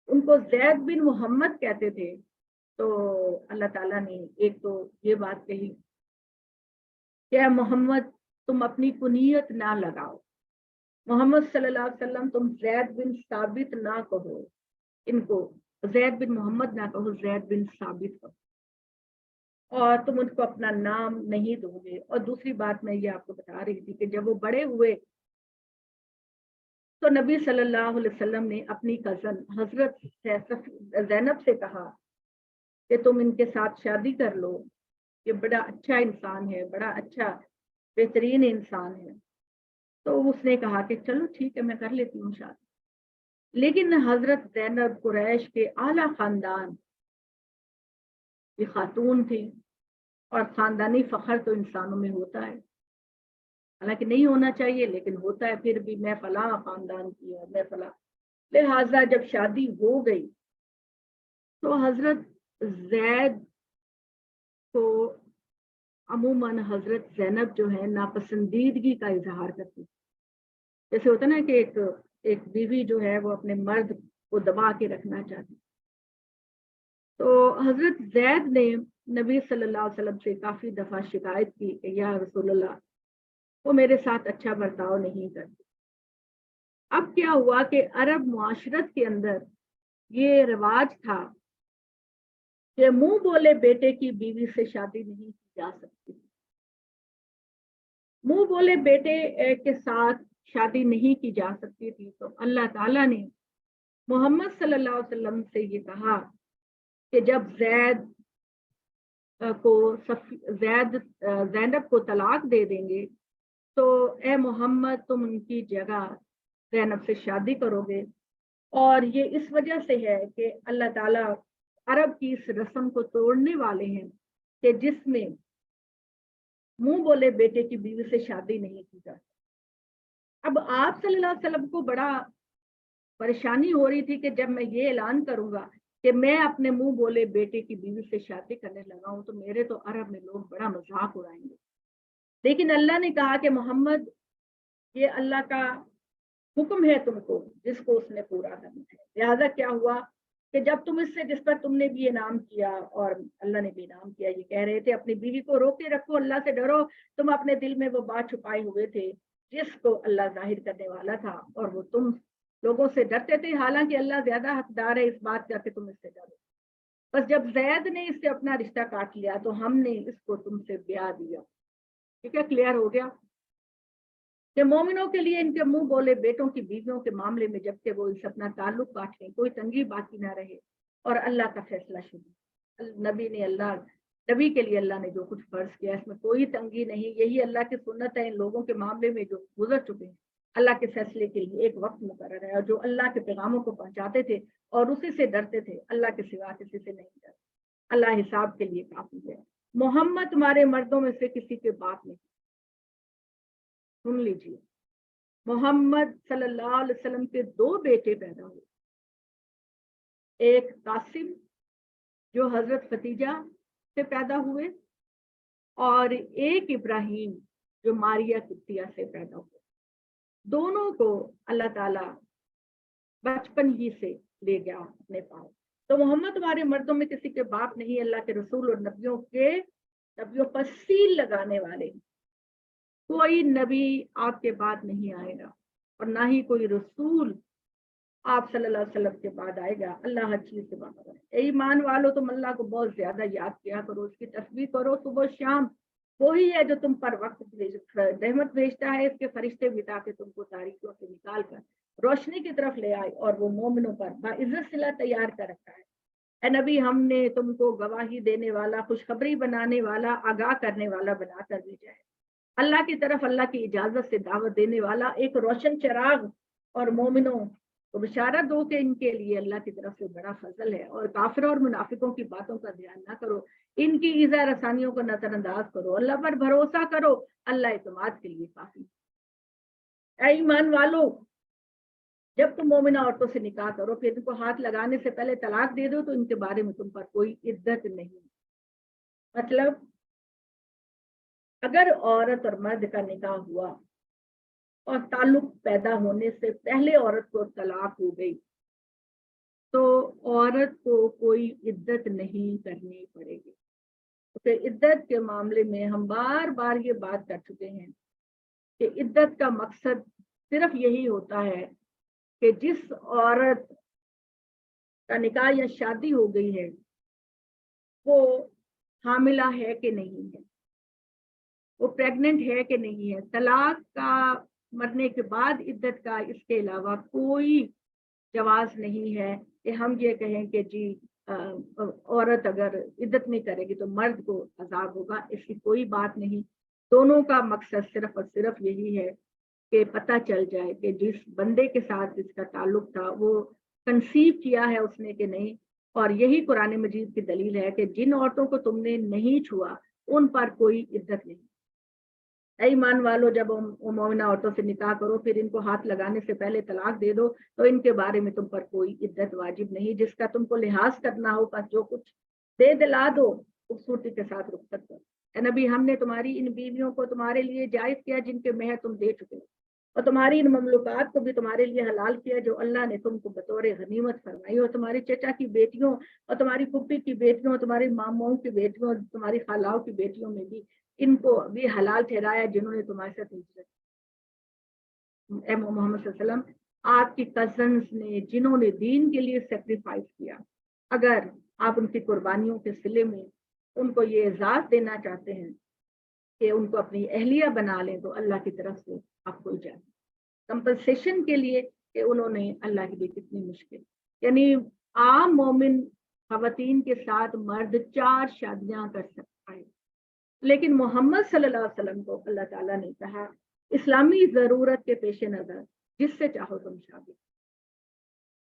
ان کو زید بن محمد کہتے تھے. تو اللہ تعالیٰ نے ایک تو یہ بات کہی کہ اے محمد تم اپنی کنیت نہ لگاؤ، محمد صلی اللہ علیہ وسلم تم زید بن ثابت نہ کہو، ان کو زید بن محمد نہ کہو، زید بن ثابت کہو، اور تم ان کو اپنا نام نہیں دو گے. اور دوسری بات میں یہ آپ کو بتا رہی تھی کہ جب وہ بڑے ہوئے تو نبی صلی اللہ علیہ وسلم نے اپنی کزن حضرت زینب سے کہا کہ تم ان کے ساتھ شادی کر لو، یہ بڑا اچھا انسان ہے، بڑا اچھا بہترین انسان ہے. تو اس نے کہا کہ چلو ٹھیک ہے میں کر لیتی ہوں شادی. لیکن حضرت زینب قریش کے اعلیٰ خاندان کی خاتون تھی، اور خاندانی فخر تو انسانوں میں ہوتا ہے، حالانکہ نہیں ہونا چاہیے لیکن ہوتا ہے. پھر بھی میں فلاں خاندان کی ہے، میں فلاں. لہٰذا جب شادی ہو گئی تو حضرت زید کو عموماً حضرت زینب جو ہے ناپسندیدگی کا اظہار کرتی. جیسے ہوتا نا کہ ایک بیوی جو ہے وہ اپنے مرد کو دبا کے رکھنا چاہتی. تو حضرت زید نے نبی صلی اللہ علیہ وسلم سے کافی دفعہ شکایت کی کہ یا رسول اللہ وہ میرے ساتھ اچھا برتاؤ نہیں کرتی. اب کیا ہوا کہ عرب معاشرت کے اندر یہ رواج تھا کہ منہ بولے بیٹے کی بیوی سے شادی نہیں کی جا سکتی، منہ بولے بیٹے کے ساتھ شادی نہیں کی جا سکتی تھی. تو اللہ تعالیٰ نے محمد صلی اللہ علیہ وسلم سے یہ کہا کہ جب زینب کو طلاق دے دیں گے تو اے محمد تم ان کی جگہ زینب سے شادی کرو گے. اور یہ اس وجہ سے ہے کہ اللہ تعالیٰ عرب کی اس رسم کو توڑنے والے ہیں کہ جس میں منہ بولے بیٹے کی بیوی سے شادی نہیں کی جاتی. اب آپ صلی اللہ علیہ وسلم کو بڑا پریشانی ہو رہی تھی کہ جب میں یہ اعلان کروں گا کہ میں اپنے منہ بولے بیٹے کی بیوی سے شادی کرنے لگا ہوں تو میرے تو عرب میں لوگ بڑا مذاق اڑائیں گے. لیکن اللہ نے کہا کہ محمد یہ اللہ کا حکم ہے تم کو جس کو اس نے پورا کرنا ہے. لہٰذا کیا ہوا کہ جب تم اس سے جس پر تم نے بھی انعام کیا اور اللہ نے بھی انعام کیا، یہ کہہ رہے تھے اپنی بیوی کو روکے رکھو، اللہ سے ڈرو. تم اپنے دل میں وہ بات چھپائے ہوئے تھے جس کو اللہ ظاہر کرنے والا تھا، اور وہ تم لوگوں سے ڈرتے تھے، حالانکہ اللہ زیادہ حقدار ہے اس بات کا کہ تم اس سے ڈرو. بس جب زید نے اس سے اپنا رشتہ کاٹ لیا تو ہم نے اس کو تم سے بیاہ دیا. ٹھیک ہے، کلیئر ہو گیا کہ مومنوں کے لیے ان کے منہ بولے بیٹوں کی بیویوں کے معاملے میں جب کہ وہ ان سے اپنا تعلق کاٹ لیں کوئی تنگی باقی نہ رہے، اور اللہ کا فیصلہ شروع. نبی کے لیے اللہ نے جو کچھ فرض کیا اس میں کوئی تنگی نہیں. یہی اللہ کی سنت ہے ان لوگوں کے معاملے میں جو گزر چکے ہیں. اللہ کے فیصلے کے لیے ایک وقت مقرر ہے، اور جو اللہ کے پیغاموں کو پہنچاتے تھے اور اسی سے ڈرتے تھے اللہ کے سوا کسی سے نہیں ڈرتے. اللہ حساب کے لیے کافی ہے. محمد تمہارے مردوں میں سے کسی کے باپ نہیں. سن لیجیے، محمد صلی اللہ علیہ وسلم کے 2 بیٹے پیدا ہوئے، ایک قاسم جو حضرت ختیجہ سے پیدا ہوئے، اور ایک ابراہیم جو ماریہ قبطیہ سے پیدا ہوئے. دونوں کو اللہ تعالیٰ بچپن ہی سے لے گیا اپنے پاس. تو محمد تمہارے مردوں میں کسی کے باپ نہیں، اللہ کے رسول اور نبیوں پر سیل لگانے والے. کوئی نبی آپ کے بعد نہیں آئے گا اور نہ ہی کوئی رسول آپ صلی اللہ علیہ وسلم کے بعد آئے گا. اللہ ہر چیز سے باخبر ہے. اے ایمان والو تم اللہ کو بہت زیادہ یاد کیا کرو، اس کی تسبیح کرو صبح شام. وہی ہے جو تم پر وقت رحمت بھیجتا ہے اس کے فرشتے بھی تاکہ تم کو تاریکیوں سے نکال کر روشنی کی طرف لے آئے، اور وہ مومنوں پر باعزت صلہ تیار کر رکھا ہے. اے نبی ہم نے تم کو گواہی دینے والا، خوشخبری بنانے والا، آگاہ کرنے والا بنا کر بھیجا ہے. اللہ کی طرف اللہ کی اجازت سے دعوت دینے والا ایک روشن چراغ، اور مومنوں کو بشارت دو کہ ان کے لیے اللہ کی طرف سے بڑا فضل ہے. اور کافروں اور منافقوں کی باتوں کا دھیان نہ کرو، ان کی ایذا رسانیوں کو نظر انداز کرو، اللہ پر بھروسہ کرو، اللہ اعتماد کے لیے کافی. اے ایمان والو جب تم مومنہ عورتوں سے نکاح کرو پھر ان کو ہاتھ لگانے سے پہلے طلاق دے دو تو ان کے بارے میں تم پر کوئی عدت نہیں. مطلب اگر عورت اور مرد کا نکاح ہوا اور تعلق پیدا ہونے سے پہلے عورت کو طلاق ہو گئی تو عورت کو کوئی عدت نہیں کرنی پڑے گی. تو عدت کے معاملے میں ہم بار بار یہ بات کر چکے ہیں کہ عدت کا مقصد صرف یہی ہوتا ہے کہ جس عورت کا نکاح یا شادی ہو گئی ہے وہ حاملہ ہے کہ نہیں ہے, وہ پریگننٹ ہے کہ نہیں ہے. طلاق کا مرنے کے بعد عدت کا اس کے علاوہ کوئی جواز نہیں ہے کہ ہم یہ کہیں کہ جی عورت اگر عدت نہیں کرے گی تو مرد کو عذاب ہوگا. اس کی کوئی بات نہیں. دونوں کا مقصد صرف اور صرف یہی ہے کہ پتہ چل جائے کہ جس بندے کے ساتھ جس کا تعلق تھا وہ کنسیو کیا ہے اس نے کہ نہیں. اور یہی قرآن مجید کی دلیل ہے کہ جن عورتوں کو تم نے نہیں چھوا ان پر کوئی عدت نہیں. اے ایمان والو جب مومنہ عورتوں سے نکاح کرو پھر ان کو ہاتھ لگانے سے پہلے طلاق دے دو تو ان کے بارے میں تم پر کوئی عدت واجب نہیں. جس کا تم کو لحاظ کرنا ہو بس جو کچھ دے دلا دو خوبصورتی کے ساتھ رخصت کرو. اے نبی ہم نے تمہاری ان بیویوں کو تمہارے لیے جائز کیا جن کے مہر تم دے چکے اور تمہاری ان مملوکات کو بھی تمہارے لیے حلال کیا جو اللہ نے تم کو بطور غنیمت فرمائی. اور تمہاری چچا کی بیٹیوں اور تمہاری پھپھی کی بیٹیوں اور تمہاری ماموں کی بیٹیوں اور تمہاری خالاؤں کی بیٹیوں میں بھی ان کو بھی حلال ٹھہرایا جنہوں نے تمہارے ساتھ ہجرت. اے محمد صلی اللہ علیہ وسلم آپ کی کزنز نے جنہوں نے دین کے لیے سیکریفائس کیا اگر آپ ان کی قربانیوں کے صلے میں ان کو یہ اعزاز دینا چاہتے ہیں کہ ان کو اپنی اہلیہ بنا لیں تو اللہ کی طرف سے آپ کو اجازت کمپنسیشن کے لیے کہ انہوں نے اللہ کے لیے کتنی مشکل. یعنی عام مومن خواتین کے ساتھ مرد 4 شادیاں کر سکتا ہے لیکن محمد صلی اللہ علیہ وسلم کو اللہ تعالیٰ نے کہا اسلامی ضرورت کے پیش نظر جس سے چاہو تم شادی.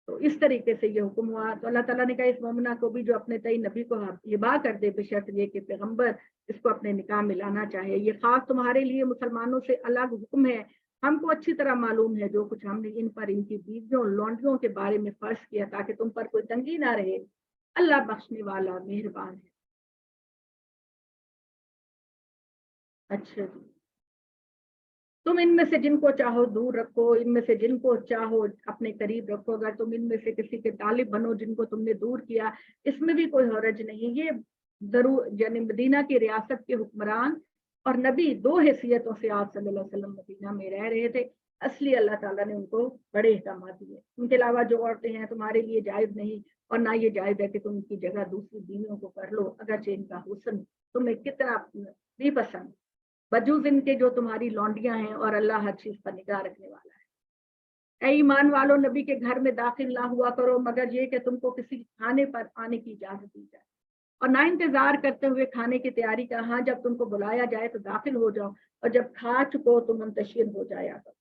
تو اس طریقے سے یہ حکم ہوا تو اللہ تعالیٰ نے کہا اس مومنہ کو بھی جو اپنے تئی نبی کو ہبا کر دے بشرط یہ کہ پیغمبر اس کو اپنے نکاح میں لانا چاہے. یہ خاص تمہارے لیے مسلمانوں سے الگ حکم ہے. ہم کو اچھی طرح معلوم ہے جو کچھ ہم نے ان پر ان کی بیویوں لونڈیوں کے بارے میں فرض کیا تاکہ تم پر کوئی تنگی نہ رہے. اللہ بخشنے والا مہربان ہے. اچھا جی تم ان میں سے جن کو چاہو دور رکھو ان میں سے جن کو چاہو اپنے قریب رکھو. اگر تم ان میں سے کسی کے طالب بنو جن کو تم نے دور کیا اس میں بھی کوئی حرج نہیں. یہ ضرور یعنی مدینہ کی ریاست کے حکمران اور نبی 2 حیثیتوں سے آپ صلی اللہ علیہ وسلم مدینہ میں رہ رہے تھے. اصلی اللہ تعالیٰ نے ان کو بڑے احکامات دیے. ان کے علاوہ جو عورتیں ہیں تمہارے لیے جائز نہیں اور نہ یہ جائز ہے کہ تم ان کی جگہ دوسری بیویوں کو کر لو اگرچہ ان کا حسن تمہیں کتنا بھی پسند بجوز ان کے جو تمہاری لونڈیاں ہیں اور اللہ ہر چیز پر نگاہ رکھنے والا ہے. اے ایمان والو نبی کے گھر میں داخل نہ ہوا کرو مگر یہ کہ تم کو کسی کھانے پر آنے کی اجازت دی جائے اور نہ انتظار کرتے ہوئے کھانے کی تیاری کا. ہاں جب تم کو بلایا جائے تو داخل ہو جاؤ اور جب کھا چکو تو منتشر ہو جایا کرو.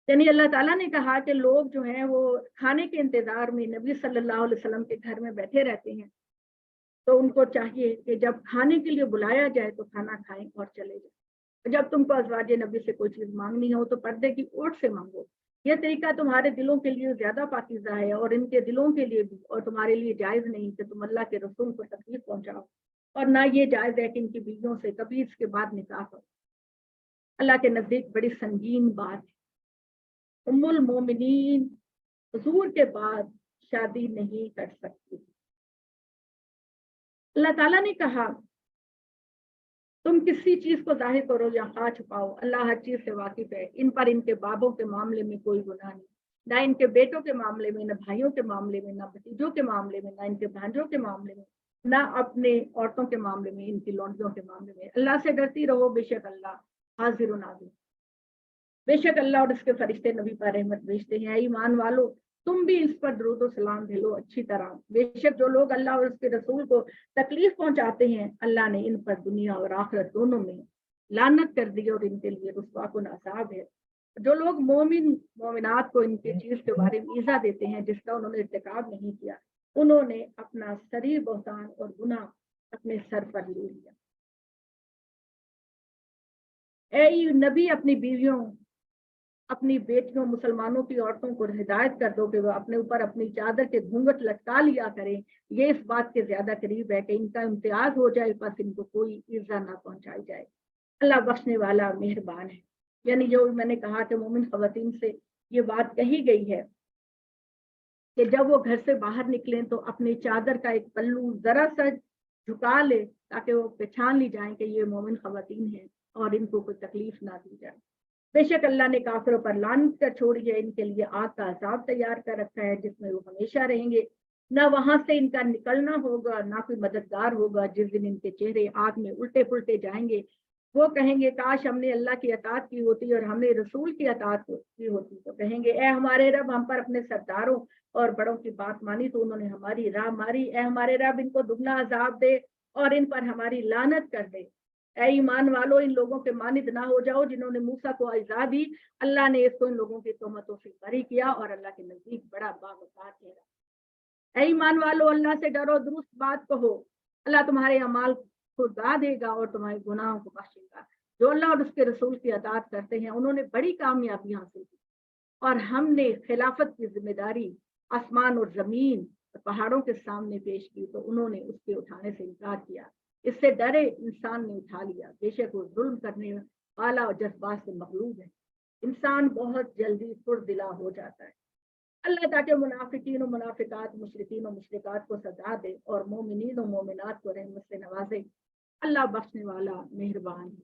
یعنی اللہ تعالیٰ نے کہا کہ لوگ جو ہیں وہ کھانے کے انتظار میں نبی صلی اللہ علیہ وسلم کے گھر میں بیٹھے رہتے ہیں تو ان کو چاہیے کہ جب کھانے کے لیے بلایا جائے تو کھانا کھائیں اور چلے جائیں. جب تم کو ازواج نبی سے کوئی چیز مانگنی ہو تو پردے کی اوٹ سے مانگو. یہ طریقہ تمہارے دلوں کے لیے زیادہ پاکیزہ ہے اور ان کے دلوں کے لیے بھی. اور تمہارے لیے جائز نہیں کہ تم اللہ کے رسول کو تکلیف پہنچاؤ اور نہ یہ جائز ہے کہ ان کی بیویوں سے کبھی اس کے بعد نکاح کرو. اللہ کے نزدیک بڑی سنگین بات ہے. ام المومنین حضور کے بعد شادی نہیں کر سکتی. اللہ تعالیٰ نے کہا تم کسی چیز کو ظاہر کرو یا خواہ چھپاؤ اللہ ہر چیز سے واقف ہے. ان پر ان کے بابوں کے معاملے میں کوئی گناہ نہیں نہ ان کے بیٹوں کے معاملے میں نہ بھائیوں کے معاملے میں نہ بھتیجوں کے معاملے میں نہ ان کے بھانجوں کے معاملے میں نہ اپنے عورتوں کے معاملے میں ان کی لونڈیوں کے معاملے میں. اللہ سے ڈرتی رہو بے شک اللہ حاضر و ناظر. بے شک اللہ اور اس کے فرشتے نبی پر رحمت بھیجتے ہیں. ایمان والو تم بھی اس پر درود و سلام بھیجو اچھی طرح. بے شک جو لوگ اللہ اور اس کے رسول کو تکلیف پہنچاتے ہیں اللہ نے ان پر دنیا اور آخرت دونوں میں لعنت کر دی اور ان کے لیے رسوا کن عذاب ہے. جو لوگ مومنات کو ان کے چیز کے بارے میں ایذا دیتے ہیں جس کا انہوں نے ارتکاب نہیں کیا انہوں نے اپنا صریح بہتان اور گناہ اپنے سر پر لے لیا. اے نبی اپنی بیویوں اپنی بیٹیوں مسلمانوں کی عورتوں کو ہدایت کر دو کہ وہ اپنے اوپر اپنی چادر کے گھونگھٹ لٹکا لیا کریں، یہ اس بات کے زیادہ قریب ہے کہ ان کا امتیاز ہو جائے، بس ان کو کوئی ایذا نہ پہنچائی جائے۔ اللہ بخشنے والا مہربان ہے۔ یعنی جو میں نے کہا کہ مومن خواتین سے یہ بات کہی گئی ہے کہ جب وہ گھر سے باہر نکلیں تو اپنی چادر کا ایک پلو ذرا سا جھکا لے تاکہ وہ پہچان لی جائیں کہ یہ مومن خواتین ہیں اور ان کو کوئی تکلیف نہ دی جائے۔ بے شک اللہ نے کافروں پر لعنت کر چھوڑی ہے، ان کے لیے آگ کا عذاب تیار کر رکھا ہے جس میں وہ ہمیشہ رہیں گے، نہ وہاں سے ان کا نکلنا ہوگا نہ کوئی مددگار ہوگا۔ جس دن ان کے چہرے آگ میں الٹے پلٹے جائیں گے، وہ کہیں گے کاش ہم نے اللہ کی اطاعت کی ہوتی اور ہم نے رسول کی اطاعت کی ہوتی، تو کہیں گے اے ہمارے رب ہم پر اپنے سرداروں اور بڑوں کی بات مانی تو انہوں نے ہماری راہ ماری، اے ہمارے رب ان کو دگنا عذاب دے اور ان پر ہماری لعنت کر دے۔ اے ایمان والو ان لوگوں کے مانند نہ ہو جاؤ جنہوں نے موسیٰ کو اجزا دی، اللہ نے اس کو ان لوگوں کی تہمتوں سے بری کیا اور اللہ کے نزدیک بڑا باوقار ٹھہرا۔ اے ایمان والو اللہ سے ڈرو، درست بات کہو، اللہ تمہارے اعمال کو دا دے گا اور تمہارے گناہوں کو بخشے گا۔ جو اللہ اور اس کے رسول کی اطاعت کرتے ہیں انہوں نے بڑی کامیابی حاصل کی، اور ہم نے خلافت کی ذمہ داری آسمان اور زمین اور پہاڑوں کے سامنے پیش کی تو انہوں نے اس کے اٹھانے سے انکار کیا۔ اس سے ڈرے انسان نے اٹھا لیا، بے شک وہ ظلم کرنے والا اور جذبات سے مغلوب ہے۔ انسان بہت جلدی پردلا ہو جاتا ہے۔ اللہ تاکہ منافقین و منافقات، مشرکین و مشرکات کو سزا دے اور مومنین و مومنات کو رحمت سے نوازے۔ اللہ بخشنے والا مہربان ہے۔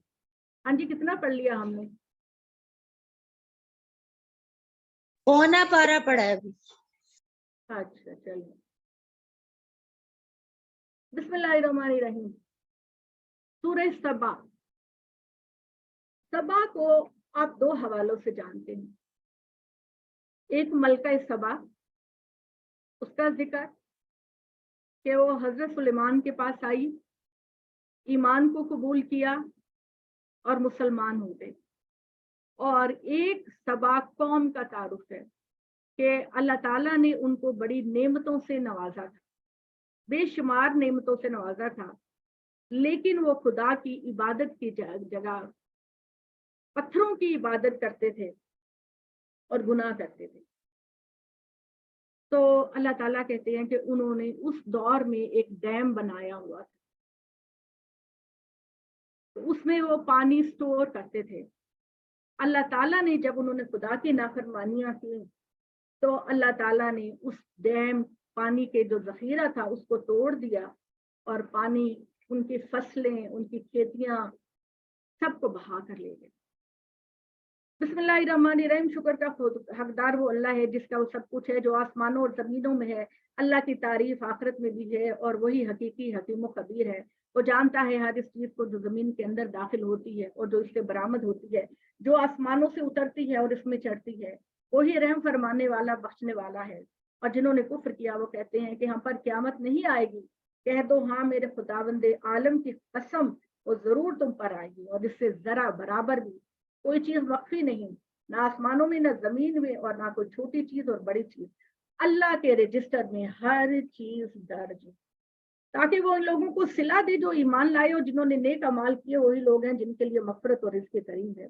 ہاں جی، کتنا پڑھ لیا ہم نے؟ پونا پارا پڑا ہے ابھی۔ اچھا چلیے، بسم اللہ الرحمن الرحیم۔ سورہ سبا، سبا کو آپ دو حوالوں سے جانتے ہیں۔ ایک ملکہ سبا، اس کا ذکر کہ وہ حضرت سلیمان کے پاس آئی، ایمان کو قبول کیا اور مسلمان ہو گئے۔ اور ایک سبا قوم کا تعارف ہے کہ اللہ تعالیٰ نے ان کو بڑی نعمتوں سے نوازا تھا، بے شمار نعمتوں سے نوازا تھا، لیکن وہ خدا کی عبادت کی جگہ پتھروں کی عبادت کرتے تھے اور گناہ کرتے تھے۔ تو اللہ تعالیٰ کہتے ہیں کہ انہوں نے اس دور میں ایک ڈیم بنایا ہوا تھا، تو اس میں وہ پانی سٹور کرتے تھے۔ اللہ تعالیٰ نے جب انہوں نے خدا کی نافرمانیاں کی تو اللہ تعالیٰ نے اس ڈیم پانی کے جو ذخیرہ تھا اس کو توڑ دیا اور پانی ان کی فصلیں، ان کی کھیتیاں سب کو بہا کر لے گئے۔ بسم اللہ الرحمن الرحیم۔ شکر کا حقدار وہ اللہ ہے جس کا وہ سب کچھ ہے، جو آسمانوں اور زمینوں میں ہے۔ اللہ کی تعریف آخرت میں بھی ہے اور وہی حقیقی حکیم و خبیر ہے۔ وہ جانتا ہے ہر اس چیز کو جو زمین کے اندر داخل ہوتی ہے اور جو اس سے برآمد ہوتی ہے، جو آسمانوں سے اترتی ہے اور اس میں چڑھتی ہے۔ وہی رحم فرمانے والا بخشنے والا ہے۔ اور جنہوں نے کفر کیا وہ کہتے ہیں کہ ہم پر قیامت نہیں آئے گی۔ کہہ دو ہاں میرے خداوند عالم کی قسم، وہ ضرور تم پر آئے گی، اور اس سے ذرا برابر بھی کوئی چیز وقفی نہیں، نہ آسمانوں میں نہ زمین میں، اور نہ کوئی چھوٹی چیز اور بڑی چیز۔ اللہ کے رجسٹر میں ہر چیز درج ہے، تاکہ وہ ان لوگوں کو صلہ دے جو ایمان لائے اور جنہوں نے نیک اعمال کیے، وہی لوگ ہیں جن کے لیے مغفرت اور رزق کریم ہے۔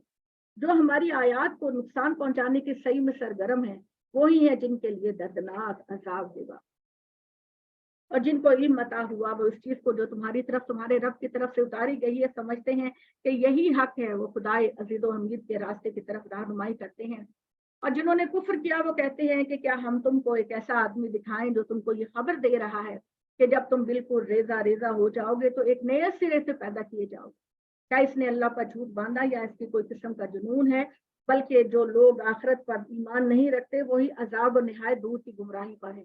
جو ہماری آیات کو نقصان پہنچانے کے صحیح میں سرگرم ہیں، وہی ہیں جن کے لیے دردناک عذاب ہوگا۔ اور جن کو علم عطا ہوا وہ اس چیز کو جو تمہاری طرف تمہارے رب کی طرف سے اتاری گئی ہے سمجھتے ہیں کہ یہی حق ہے، وہ خدائے عزیز و حمید کے راستے کی طرف رہنمائی کرتے ہیں۔ اور جنہوں نے کفر کیا وہ کہتے ہیں کہ کیا ہم تم کو ایک ایسا آدمی دکھائیں جو تم کو یہ خبر دے رہا ہے کہ جب تم بالکل ریزہ ریزہ ہو جاؤ گے تو ایک نئے سرے سے پیدا کیے جاؤ گے۔ کیا اس نے اللہ پر جھوٹ باندھا یا اس کی کوئی قسم کا جنون ہے؟ بلکہ جو لوگ آخرت پر ایمان نہیں رکھتے وہی عذاب و نہایت دور کی گمراہی پر ہے۔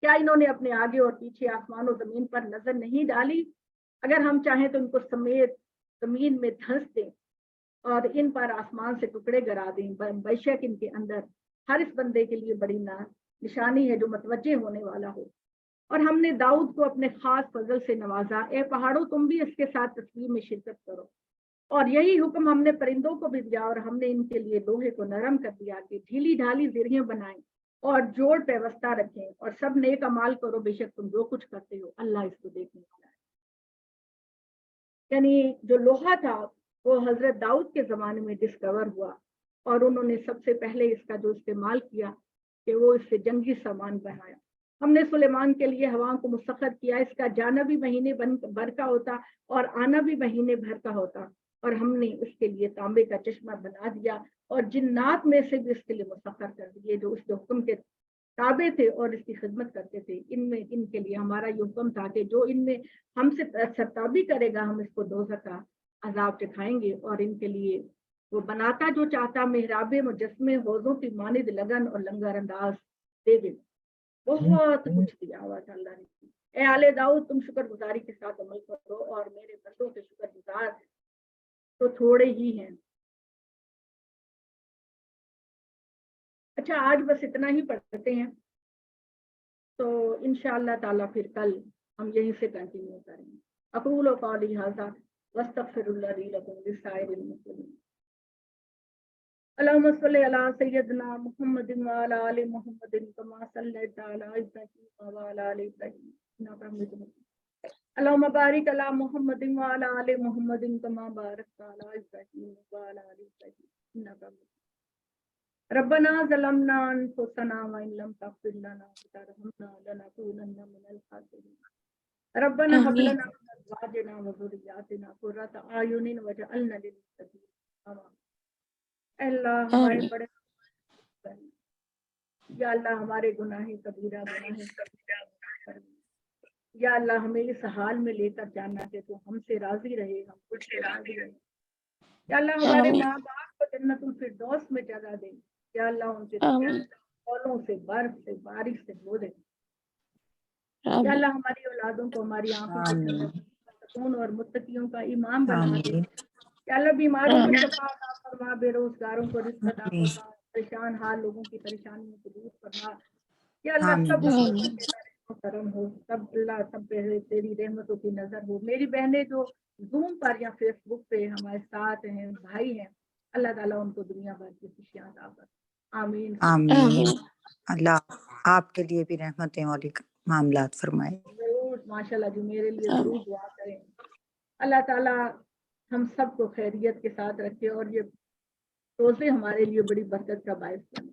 کیا انہوں نے اپنے آگے اور پیچھے آسمان و زمین پر نظر نہیں ڈالی؟ اگر ہم چاہیں تو ان کو سمیت زمین میں دھنس دیں اور ان پر آسمان سے ٹکڑے گرا دیں، بے شک ان کے اندر ہر اس بندے کے لیے بڑی نشانی ہے جو متوجہ ہونے والا ہو۔ اور ہم نے داؤد کو اپنے خاص فضل سے نوازا، اے پہاڑوں تم بھی اس کے ساتھ تسبیح میں شرکت کرو۔ اور یہی حکم ہم نے پرندوں کو بھی دیا، اور ہم نے ان کے لیے لوہے کو نرم کر دیا کہ ڈھیلی ڈھالی زرہیں بنائیں اور جوڑ پیوستہ رکھیں، اور سب نیک اعمال کرو، بے شک تم جو کچھ کرتے ہو اللہ اس کو دیکھنے والا ہے۔ یعنی جو لوہا تھا وہ حضرت داؤد کے زمانے میں ڈسکور ہوا اور انہوں نے سب سے پہلے اس کا جو استعمال کیا کہ وہ اس سے جنگی سامان بنایا. ہم نے سلیمان کے لیے ہواؤں کو مسخر کیا, اس کا جانا بھی مہینے بھر کا ہوتا اور آنا بھی مہینے بھر کا ہوتا, اور ہم نے اس کے لیے تانبے کا چشمہ بنا دیا اور جنات میں سے بھی اس کے لیے مسخر کر دیے جو اس کے حکم کے تابع تھے اور اس کی خدمت کرتے تھے. ان کے لیے ہمارا یہ حکم تھا کہ جو ان میں ہم سے سرتابی کرے گا ہم اس کو دوزخ کا عذاب چکھائیں گے, اور ان کے لیے وہ بناتا جو چاہتا محراب مجسمے حوضوں کی مانند لگن اور لنگر انداز دے دے. بہت کچھ دیا ہوا تھا اللہ نے. اے آل داؤد تم شکر گزاری کے ساتھ عمل کرو, اور میرے بندوں کے شکر گزار تو تھوڑے ہی ہیں. اچھا آج بس اتنا ہی پڑھتے ہیں, تو انشاءاللہ تعالی پھر کل ہم یہیں سے کنٹینیو کریں گے. اقول قولی ھذا واستغفر اللہ لی ولکم ولسائر المسلمین. اللهم صل على سيدنا محمد وعلى آل محمد كما صليت على إبراهيم وعلى آل إبراهيم إنك حميد مجيد. اللهم بارك على محمد وعلى آل محمد كما باركت على إبراهيم وعلى آل إبراهيم إنك حميد مجيد. ربنا ظلمنا أنفسنا وإن لم تغفر لنا وترحمنا لنكونن من الخاسرين. ربنا هب لنا من أزواجنا وذرياتنا قرة أعين واجعلنا للمتقين إماما. اللہ ہمارے بڑے یا اللہ ہمارے گناہ کبیرہ یا اللہ ہمیں اس حال میں لے کر جانا کہ تو ہم سے راضی رہے, ہم کچھ سے راضی رہے. یا اللہ ہمارے ماں باپ کو جنت الفردوس میں جگہ دے. یا اللہ ان کے پھولوں سے برف سے بارش سے دھو دے. یا اللہ ہماری اولادوں کو ہماری آنکھوں کے سکون اور متقیوں کا امام بنا دے. یا اللہ بیماروں کو شفا عطا فرما, بے روزگاروں کو رزق عطا فرما, پریشان حال لوگوں کی پریشانیوں کو دور فرما. یا اللہ سب کرم ہو, سب اللہ سب پہ تیری رحمتوں کی نظر ہو. میری بہنیں جو زوم پر یا فیس بک پہ ہمارے ساتھ ہیں, بھائی ہیں, اللہ تعالیٰ ان کو دنیا بھر کی خوشیاں عطا کر. آمین آمین. اللہ آپ کے لیے بھی رحمتیں والی معاملات فرمائے. ضرور ماشاء اللہ جی, میرے لیے ضرور دعا کریں. اللہ تعالیٰ ہم سب کو خیریت کے ساتھ رکھے اور یہ روزے ہمارے لیے بڑی برکت کا باعث بنے.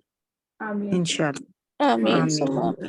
آمین آمین. آمین.